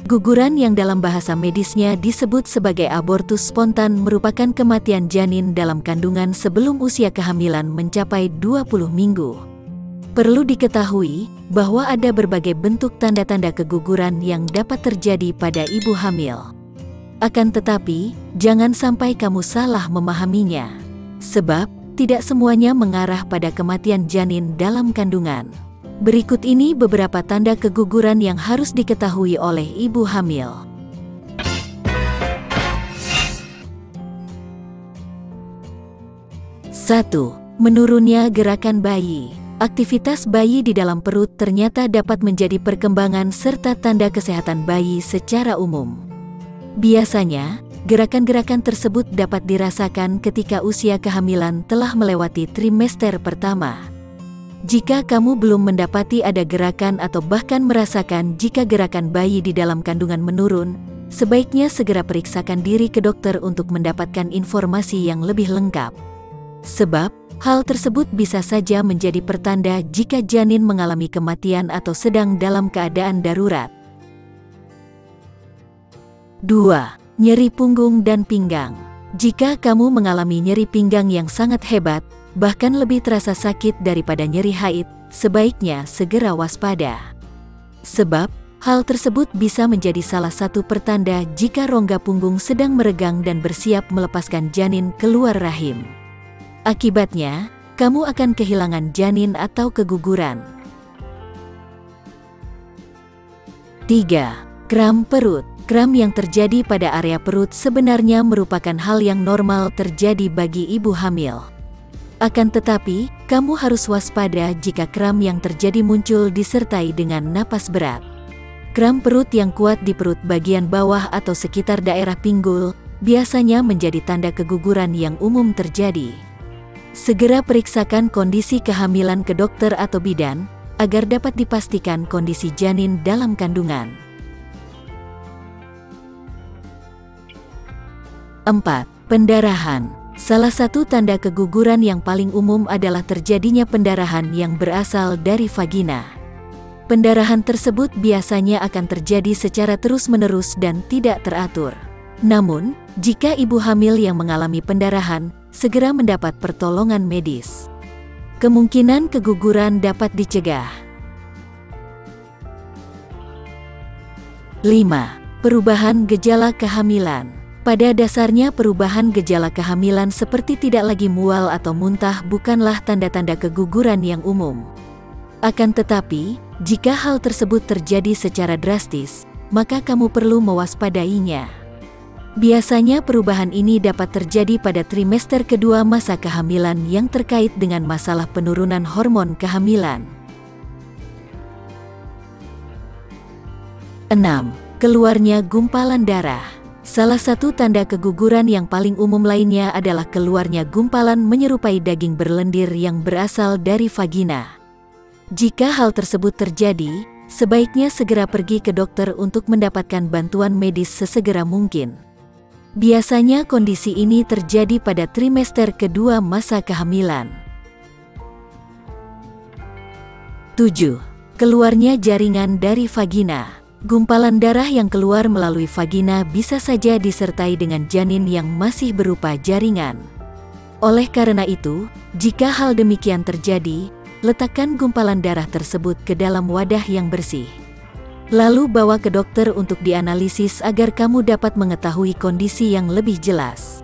Guguran yang dalam bahasa medisnya disebut sebagai abortus spontan merupakan kematian janin dalam kandungan sebelum usia kehamilan mencapai 20 minggu. Perlu diketahui bahwa ada berbagai bentuk tanda-tanda keguguran yang dapat terjadi pada ibu hamil. Akan tetapi, jangan sampai kamu salah memahaminya. Sebab, tidak semuanya mengarah pada kematian janin dalam kandungan. Berikut ini beberapa tanda keguguran yang harus diketahui oleh ibu hamil. 1. Menurunnya gerakan bayi. Aktivitas bayi di dalam perut ternyata dapat menjadi perkembangan serta tanda kesehatan bayi secara umum. Biasanya, gerakan-gerakan tersebut dapat dirasakan ketika usia kehamilan telah melewati trimester pertama. Jika kamu belum mendapati ada gerakan atau bahkan merasakan jika gerakan bayi di dalam kandungan menurun, sebaiknya segera periksakan diri ke dokter untuk mendapatkan informasi yang lebih lengkap. Sebab, hal tersebut bisa saja menjadi pertanda jika janin mengalami kematian atau sedang dalam keadaan darurat. 2. Nyeri punggung dan pinggang. Jika kamu mengalami nyeri pinggang yang sangat hebat, bahkan lebih terasa sakit daripada nyeri haid, sebaiknya segera waspada. Sebab, hal tersebut bisa menjadi salah satu pertanda jika rongga punggung sedang meregang dan bersiap melepaskan janin keluar rahim. Akibatnya, kamu akan kehilangan janin atau keguguran. 3. Kram perut. Kram yang terjadi pada area perut sebenarnya merupakan hal yang normal terjadi bagi ibu hamil. Akan tetapi, kamu harus waspada jika kram yang terjadi muncul disertai dengan napas berat. Kram perut yang kuat di perut bagian bawah atau sekitar daerah pinggul, biasanya menjadi tanda keguguran yang umum terjadi. Segera periksakan kondisi kehamilan ke dokter atau bidan, agar dapat dipastikan kondisi janin dalam kandungan. 4. Pendarahan. Salah satu tanda keguguran yang paling umum adalah terjadinya pendarahan yang berasal dari vagina. Pendarahan tersebut biasanya akan terjadi secara terus-menerus dan tidak teratur. Namun, jika ibu hamil yang mengalami pendarahan, segera mendapat pertolongan medis. Kemungkinan keguguran dapat dicegah. 5. Perubahan gejala kehamilan. Pada dasarnya perubahan gejala kehamilan seperti tidak lagi mual atau muntah bukanlah tanda-tanda keguguran yang umum. Akan tetapi, jika hal tersebut terjadi secara drastis, maka kamu perlu mewaspadainya. Biasanya perubahan ini dapat terjadi pada trimester kedua masa kehamilan yang terkait dengan masalah penurunan hormon kehamilan. 6. Keluarnya gumpalan darah. Salah satu tanda keguguran yang paling umum lainnya adalah keluarnya gumpalan menyerupai daging berlendir yang berasal dari vagina. Jika hal tersebut terjadi, sebaiknya segera pergi ke dokter untuk mendapatkan bantuan medis sesegera mungkin. Biasanya kondisi ini terjadi pada trimester kedua masa kehamilan. 7. Keluarnya jaringan dari vagina. Gumpalan darah yang keluar melalui vagina bisa saja disertai dengan janin yang masih berupa jaringan. Oleh karena itu, jika hal demikian terjadi, letakkan gumpalan darah tersebut ke dalam wadah yang bersih. Lalu bawa ke dokter untuk dianalisis agar kamu dapat mengetahui kondisi yang lebih jelas.